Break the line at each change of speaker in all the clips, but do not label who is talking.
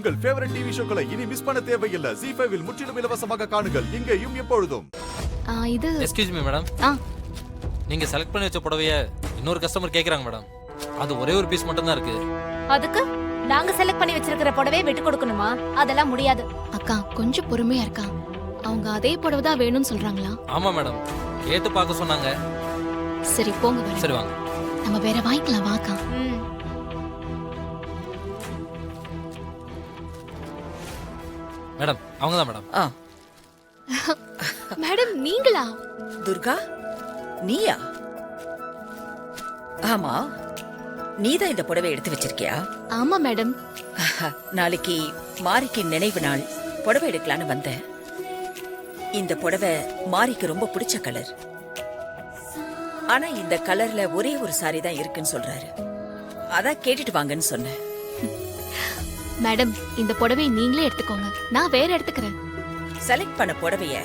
உங்கள் favourite TV ஷோக்களை இனி miss பண்ண தேவையில்லை. ZEE5 இல் முற்றிலும் இலவசமாக காணுங்கள். இங்கேயும் எப்பொழுதும்.
இது
எக்ஸ்கியூஸ் மீ மேடம், நீங்க செலக்ட் பண்ணி வச்ச புடவைய இன்னொரு கஸ்டமர் கேக்குறாங்க மேடம். அது ஒரே ஒரு பீஸ் மட்டும் தான் இருக்கு.
அதுக்கு நாங்க செலக்ட் பண்ணி வச்சிருக்கிற புடவையை விட்டு கொடுக்கணுமா? அதெல்லாம் முடியாது.
அக்கா கொஞ்சம் பொறுமையா இருக்கா. அவங்க அதே புடவை தான் வேணும்னு சொல்றாங்களா?
ஆமா மேடம், கேட்டு பார்க்க சொன்னாங்க.
சரி போங்க வரேன்.
சரி வாங்க.
நம்ம வேற வாங்கிக்கலாம் வாக்கா.
மேடம் அவங்க தான் மேடம்.
மேடம் நீங்களா?
துர்கா நீயா? ஆமா, நீதான் இந்த புடவை எடுத்து வச்சிருக்கியா?
ஆமா மேடம்.
நாளைக்கு மாரிக்கு நினைவு நாள், புடவை எடுக்கலான்னு வந்தேன். இந்த புடவை மாரிக்கு ரொம்ப பிடிச்ச கலர். ஆனா இந்த கலர்ல ஒரே ஒரு சாரி தான் இருக்குன்னு சொல்றாரு. அதான் கேட்டுட்டு வாங்கன்னு சொன்னேன்.
மேடம் இந்த புடவை நீங்களே எடுத்துக்கோங்க, நான் வேற எடுத்துக்கிறேன்.
செலக்ட் பண்ண புடவைய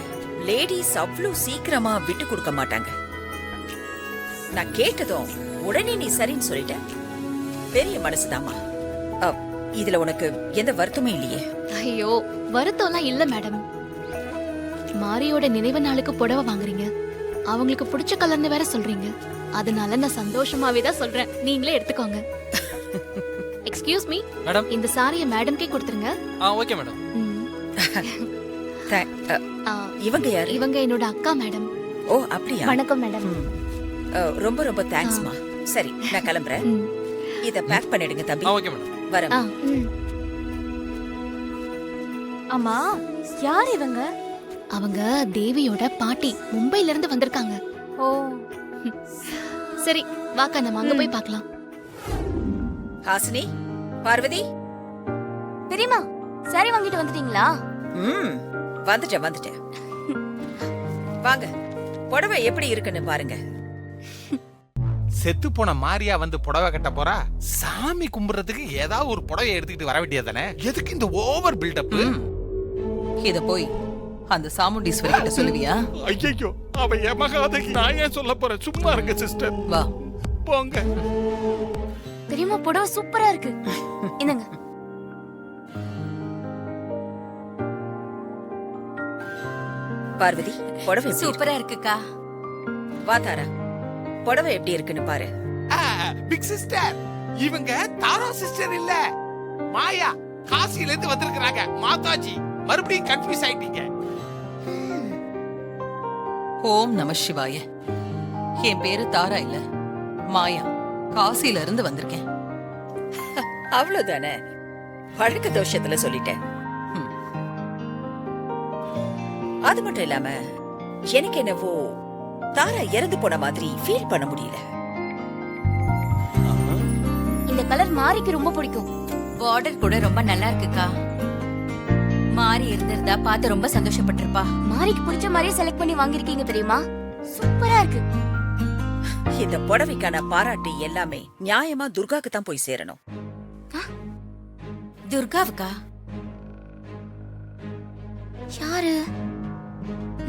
லேடிஸ் அவ்வளவு சீக்கிரமா விட்டு கொடுக்க மாட்டாங்க. நான் கேட்டதும் உடனே நீ சரின்னு சொல்லிட்ட. பெரிய மனசுதாமா. இதுல உனக்கு எந்த வருத்தமும் இல்லையே?
ஐயோ வருத்தம்லாம் இல்ல மேடம். மாரியோட நினைவு நாளுக்கு புடவை வாங்குறீங்க, அவங்களுக்கு பிடிச்ச கலர்னு வேற சொல்றீங்க. அதனால நான் சந்தோஷமாவே தான் சொல்றேன், நீங்களே எடுத்துக்கோங்க. எக்ஸ்கியூஸ் மீ
மேடம்,
இந்த சாரிய மேடம்கே கொடுத்துருங்க.
Okay madam.
இவங்க யாரு?
இவங்க என்னோட அக்கா மேடம்.
ஓ அப்படியா?
வணக்கம் மேடம்.
ரொம்ப ரொம்ப தேங்க்ஸ்மா. சரி நான் கிளம்புறேன். இத பேக் பண்ணிடுங்க தம்பி.
Okay madam.
வரேன்.
ஆமா யார் இவங்க?
அவங்க தேவியோட பாட்டி, மும்பைல இருந்து வந்திருக்காங்க.
ஓ
சரி வாக்கா நம்ம அங்க போய் பார்க்கலாம்.
ஹாசினி, பார்வதி.
பெரியம்மா சாரி வாங்கிட்டு வந்துட்டீங்களா?
வந்துட்டேன். வாங்க, புடவை எப்படி இருக்குன்னு பாருங்க.
செத்து போன மாரியா வந்து புடவை கட்ட போறா. சாமி கும்பிடுறதுக்கு ஏதாவது ஒரு புடவை எடுத்துக்கிட்டு வர வேண்டியதானே? எதுக்கு இந்த ஓவர் பில்டப்?
இத போய் அந்த சாமுண்டீஸ்வரி கிட்ட சொல்லுவியா?
ஐயோ, அவ எமகாதகி. நான் ஏன் சொல்ல போறேன்? சும்மா இருங்க சிஸ்டர்.
வா
போங்க.
பெரியம்மா புடவை சூப்பரா இருக்கு. என்னங்க
பார்வதி, புடவை
சூப்பரா இருக்குக்கா.
வா தாரா, புடவை எப்படி இருக்குன்னு பாரு.
பிக் சிஸ்டர், இவங்க தாரா சிஸ்டர் இல்ல, மாயா. காசில இருந்து வந்திருக்காங்க. மாதாஜி, மறுபடியும் கன்ஃபியூஸ் ஆயிட்டீங்க.
ஓம் நம சிவாய. என் பேரு தாரா இல்ல, மாயா. காசில இருந்து வந்திருக்கேன்.
அவ்வளவுதானே, பழக்க தோஷத்துல சொல்லிட்டேன். அது மட்டும் இல்லாம எனக்கு என்னவோ தாரா இறந்து போன மாதிரி ஃபீல் பண்ண முடியல.
இந்த கலர் மாரிக்கு ரொம்ப பிடிக்கும். பார்டர் கூட ரொம்ப நல்லா இருக்குக்கா. மாரி இருந்திருந்தா பார்த்து ரொம்ப சந்தோஷப்பட்டிருப்பா. மாரிக்கு பிடிச்ச மாதிரியே செலக்ட் பண்ணி வாங்கிருக்கீங்க தெரியுமா? சூப்பரா இருக்கு.
இந்த புடவைக்கான பாராட்டு எல்லாமே நியாயமா துர்காக்கு தான் போய் சேரணும்.
துர்காவுக்கா? யாரு?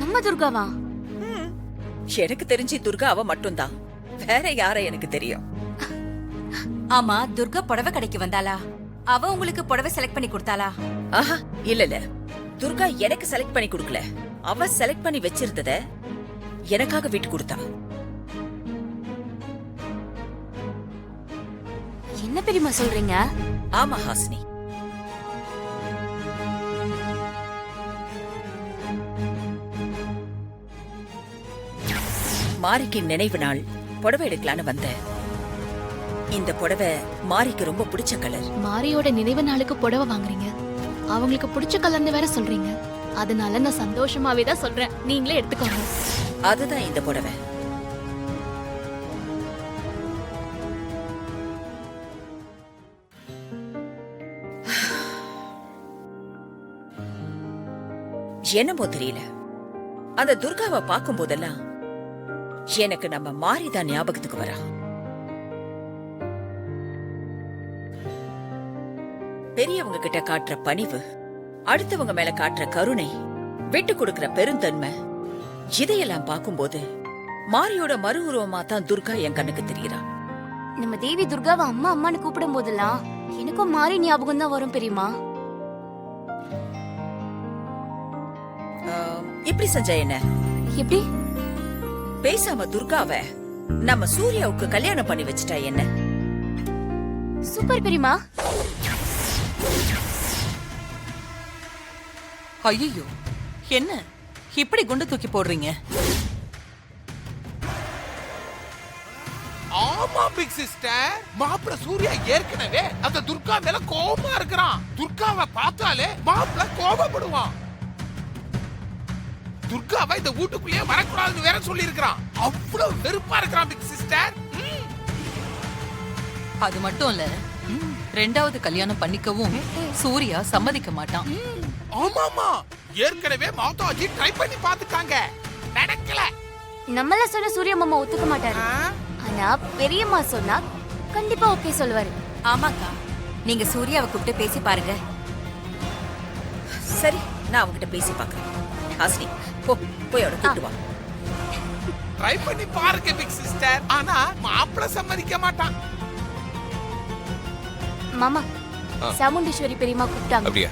நம்ம துர்காவா?
எனக்கு தெரிஞ்சு துர்கா அவ மட்டும்தான். வேற யார எனக்கு தெரியும்?
ஆமா, துர்கா புடவை கடைக்கு வந்தாளா? அவ உங்களுக்கு புடவை செலக்ட் பண்ணி கொடுத்தாளா?
ஆஹா, இல்ல. துர்கா எனக்கு செலக்ட் பண்ணி கொடுக்கல. அவ செலக்ட் பண்ணி வச்சிருந்தத எனக்காக விட்டு கொடுத்தா.
என்ன பெரியம்மா சொல்றீங்க?
ஆமா ஹாசினி, மாரிக்கு நினைவு நாள், புடவை எடுக்கலான்னு வந்தேன். இந்த புடவை மாரிக்கு ரொம்ப பிடிச்ச கலர்.
மாரியோட நினைவு நாளுக்கு புடவை வாங்குறீங்க, அவங்களுக்கு பிடிச்ச கலர்னு வேற சொல்றீங்க. அதனால நான் சந்தோஷமாவே தான் சொல்றேன், நீங்களே எடுத்துக்கோங்க.
அதுதான் இந்த புடவை. என்னமோ தெரியல, அந்த துர்காவை பார்க்கும் போதெல்லாம் எனக்கு நம்ம மாரிதான் ஞாபகத்துக்கு வரா. பெரியவங்க கிட்ட காட்டுற பணிவு, அடுத்தவங்க மேல காட்டுற கருணை, விட்டு கொடுக்கிற பெருந்தன்மை, இதையெல்லாம் பார்க்கும்போது மாரியோட மறு உருவமா தான் துர்கா என் கண்ணுக்கு தெரியுறா.
நம்ம தேவி துர்காவை அம்மா அம்மான்னு கூப்பிடும் போதெல்லாம் எனக்கும் மாரி ஞாபகம் தான் வரும் பெரியமா.
இப்படி செஞ்சா என்ன?
எப்படி?
பேசாம துர்காவை நம்ம சூர்யாவுக்கு கல்யாணம் பண்ணி வச்சுட்டா என்ன?
சூப்பர் பெரியமா.
ஐயோ, என்ன இப்படி குண்டு தூக்கி போடுறீங்க?
ஆமா பிக் சிஸ்டர், மாப்பிள சூர்யா ஏற்கனவே அந்த துர்கா மேல கோபமா இருக்கிறான். துர்காவை பார்த்தாலே மாப்பிள கோபப்படுவான். துர்காவை இந்த வீட்டுக்குள்ளேயே வரக்கூடாதுன்னு வேற சொல்லி இருக்கிறான். அவ்வளவு வெறுப்பா இருக்கிறான் பிக் சிஸ்டர்.
அது மட்டும் இல்ல, ரெண்டாவது கல்யாணம் பண்ணிக்கவும் சூர்யா சம்மதிக்க மாட்டான்.
ஆமாமா, ஏற்கனவே மாதாஜி ட்ரை பண்ணி பாத்துட்டாங்க, நடக்கல.
நம்மள சொன்ன சூர்யா மாமா ஒத்துக்க மாட்டாரு. ஆனா பெரியம்மா சொன்னா கண்டிப்பா ஓகே சொல்லுவாரு.
ஆமாக்கா, நீங்க சூர்யாவை கூப்பிட்டு பேசி பாருங்க.
சரி, நான் அவங்கிட்ட பேசி பாக்குறேன். ஹாசினி, போய் அவனை கூட்டு வா.
ட்ரை பண்ணி பாருங்க பிக் சிஸ்டர், ஆனா மாப்பிள சம்மதிக்க மாட்டான்.
மாமா, சாமுண்டீஸ்வரி பெரியம்மா கூப்பிட்டாங்க.
அப்படியா?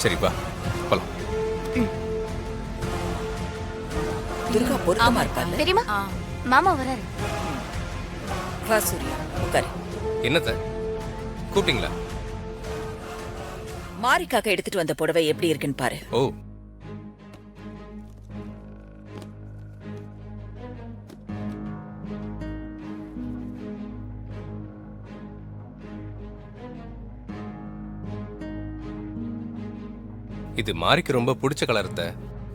சரிப்பா, போலாம்.
துர்கா பொருத்தமா இருப்பாள்.
பெரியம்மா, மாமா வராரு.
வா சூர்யா, உட்காரு.
என்னத்த கூப்பிட்டீங்களா?
மாரிக்காக எடுத்துட்டு வந்த புடவை எப்படி இருக்குன்னு பாரு.
ஓ, இது மாரிக்கு ரொம்ப பிடிச்ச கலர்.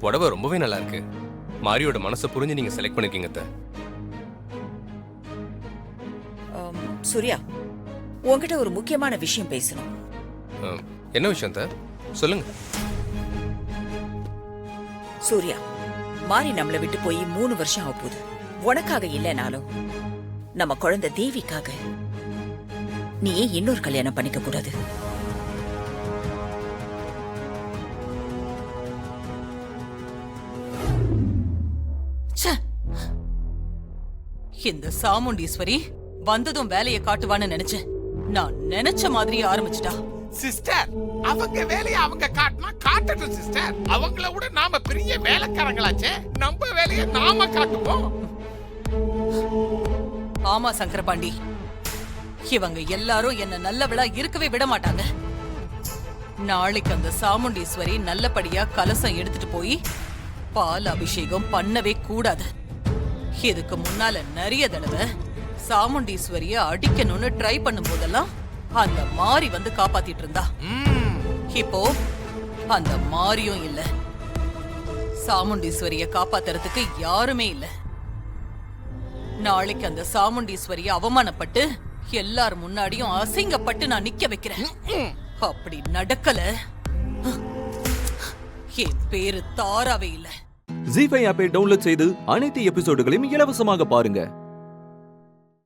புடவை ரொம்பவே நல்லா இருக்கு. மாரியோட மனசை புரிஞ்சு நீங்க செலக்ட் பண்ணிருக்கீங்க.
சூர்யா, உன்கிட்ட ஒரு முக்கியமான விஷயம் பேசணும்.
என்ன விஷயம் சொல்லுங்க.
சூர்யா, மாரி நம்மளை விட்டு போய் 3 வருஷம் ஆக போகுது. உனக்காக இல்லைனாலும் நம்ம குழந்தை தேவிக்காக நீ ஏன் இன்னொரு கல்யாணம் பண்ணிக்க கூடாது?
ச்சே, இந்த சாமுண்டீஸ்வரி வந்ததும் வேலையை காட்டுவான்னு நினைச்சேன். நான் நினைச்ச மாதிரி ஆரம்பிச்சுட்டா.
சிஸ்டர், அவங்க வேலையை அவங்க காட்டினா காட்டட்டும் சிஸ்டர். அவங்கள விட நாம பெரிய வேலைக்காரங்களாச்சே, நம்ம வேலையை நாம காட்டுவோம்.
ஆமா சங்கரபாண்டி, இவங்க எல்லாரும் என்ன நல்லவளா இருக்கவே விட மாட்டாங்க. நாளைக்கு அந்த சாமுண்டீஸ்வரி நல்லபடியா கலசம் எடுத்துட்டு போய் பால் அபிஷேகம் பண்ணவே கூடாது. இதுக்கு முன்னால நிறைய தடவை சாமுண்டீஸ்வரிய அடிக்கணும்னு ட்ரை பண்ணும் போதெல்லாம் அந்த மாரி வந்து காப்பாத்திட்டு இருந்தா. இப்போ அந்த மாரியும் இல்ல, சாமுண்டீஸ்வரிய காப்பாத்துறதுக்கு யாருமே இல்ல. நாளைக்கு அந்த சாமுண்டீஸ்வரிய அவமானப்பட்டு எல்லார் முன்னாடியும் அசிங்கப்பட்டு நான் நிக்க வைக்கிறேன். அப்படி நடக்கல, என் பேரு தாராவே இல்ல.
ஜீ5 ஆப்பை டவுன்லோட் செய்து அனைத்து எபிசோடுகளையும் இலவசமாக பாருங்க.